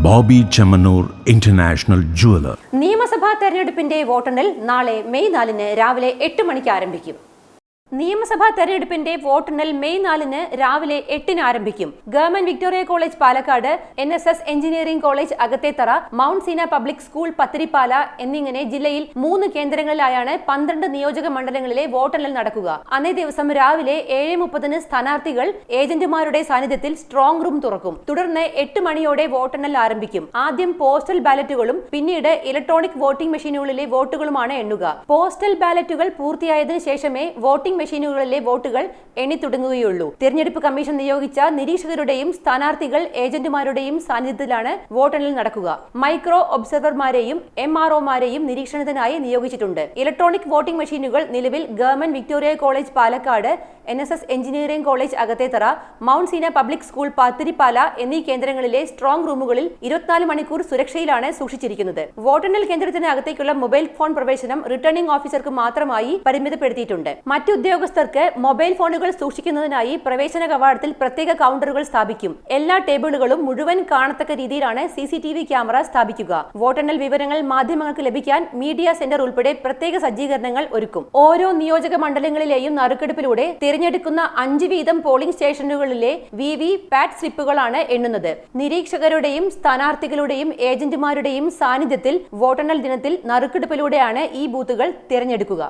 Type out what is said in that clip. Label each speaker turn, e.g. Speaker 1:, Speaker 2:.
Speaker 1: Bobby Chemmanur international jeweller.
Speaker 2: നിയമസഭാ തെരഞ്ഞെടുപ്പിന്റെ വോട്ടെണ്ണൽ നാളെ മെയ് 4 രാവിലെ 8 മണിക്ക് ആരംഭിക്കും. നിയമസഭാ തെരഞ്ഞെടുപ്പിന്റെ വോട്ടെണ്ണൽ മെയ് 4 രാവിലെ 8 ആരംഭിക്കും. Government Victoria College Palakkad, NSS Engineering College Akathethara, Mount Seena Public School Pathirippala എന്നിങ്ങനെ ജില്ലയിൽ 3 കേന്ദ്രങ്ങളിലായാണ് 12 നിയോജക മണ്ഡലങ്ങളിലെ വോട്ടെണ്ണൽ നടക്കുക. അന്നേ ദിവസം രാവിലെ 7:30 സ്ഥാനാർത്ഥികൾ ഏജന്റുമാരുടെ സാന്നിധ്യത്തിൽ സ്ട്രോങ് റൂം തുറക്കും. തുടർന്ന് 8 മണിയോടെ വോട്ടെണ്ണൽ ആരംഭിക്കും. ആദ്യം പോസ്റ്റൽ ബാലറ്റുകളും പിന്നീട് ഇലക്ട്രോണിക് വോട്ടിംഗ് മെഷീനുകളിലെ വോട്ടുകളുമാണ് എണ്ണുക. പോസ്റ്റൽ ബാലറ്റുകൾ പൂർത്തിയായതിനു ശേഷമേ വോട്ടിംഗ് മെഷീനുകളിലെ വോട്ടുകൾ എണ്ണി തുടങ്ങുകയുള്ളൂ. തിരഞ്ഞെടുപ്പ് കമ്മീഷൻ നിയോഗിച്ച നിരീക്ഷകരുടെയും സ്ഥാനാർത്ഥികൾ ഏജന്റുമാരുടെയും സാന്നിധ്യത്തിലാണ് വോട്ടെണ്ണൽ നടക്കുക. മൈക്രോ ഒബ്സർവർമാരെയും MROമാരെയും നിരീക്ഷണത്തിനായി നിയോഗിച്ചിട്ടുണ്ട്. ഇലക്ട്രോണിക് വോട്ടിംഗ് മെഷീനുകൾ നിലവിൽ Government Victoria College Palakkad, NSS Engineering College Akathethara, Mount Seena Public School Pathirippala എന്നീ കേന്ദ്രങ്ങളിലെ സ്ട്രോങ് റൂമുകളിൽ 24 മണിക്കൂർ സുരക്ഷയിലാണ് സൂക്ഷിച്ചിരിക്കുന്നത്. വോട്ടെണ്ണൽ കേന്ദ്രത്തിന് അകത്തേക്കുള്ള മൊബൈൽ ഫോൺ പ്രവേശനം റിട്ടേണിംഗ് ഓഫീസർക്ക് മാത്രമായി പരിമിതപ്പെടുത്തിയിട്ടുണ്ട്. മറ്റു ഉദ്യോഗസ്ഥർക്ക് മൊബൈൽ ഫോണുകൾ സൂക്ഷിക്കുന്നതിനായി പ്രവേശന കവാടത്തിൽ പ്രത്യേക കൗണ്ടറുകൾ സ്ഥാപിക്കും. എല്ലാ ടേബിളുകളും മുഴുവൻ കാണത്തക്ക രീതിയിലാണ് CCTV ക്യാമറ സ്ഥാപിക്കുക. വോട്ടെണ്ണൽ വിവരങ്ങൾ മാധ്യമങ്ങൾക്ക് ലഭിക്കാൻ മീഡിയ സെന്റർ ഉൾപ്പെടെ പ്രത്യേക സജ്ജീകരണങ്ങൾ ഒരുക്കും. ഓരോ നിയോജക മണ്ഡലങ്ങളിലെയും നറുക്കെടുപ്പിലൂടെ തിരഞ്ഞെടുക്കുന്ന 5 വീതം പോളിംഗ് സ്റ്റേഷനുകളിലെ VVPAT സ്ലിപ്പുകളാണ് എണ്ണുന്നത്. നിരീക്ഷകരുടെയും സ്ഥാനാർത്ഥികളുടെയും ഏജന്റുമാരുടെയും സാന്നിധ്യത്തിൽ വോട്ടെണ്ണൽ ദിനത്തിൽ നറുക്കെടുപ്പിലൂടെയാണ് ഈ ബൂത്തുകൾ തിരഞ്ഞെടുക്കുക.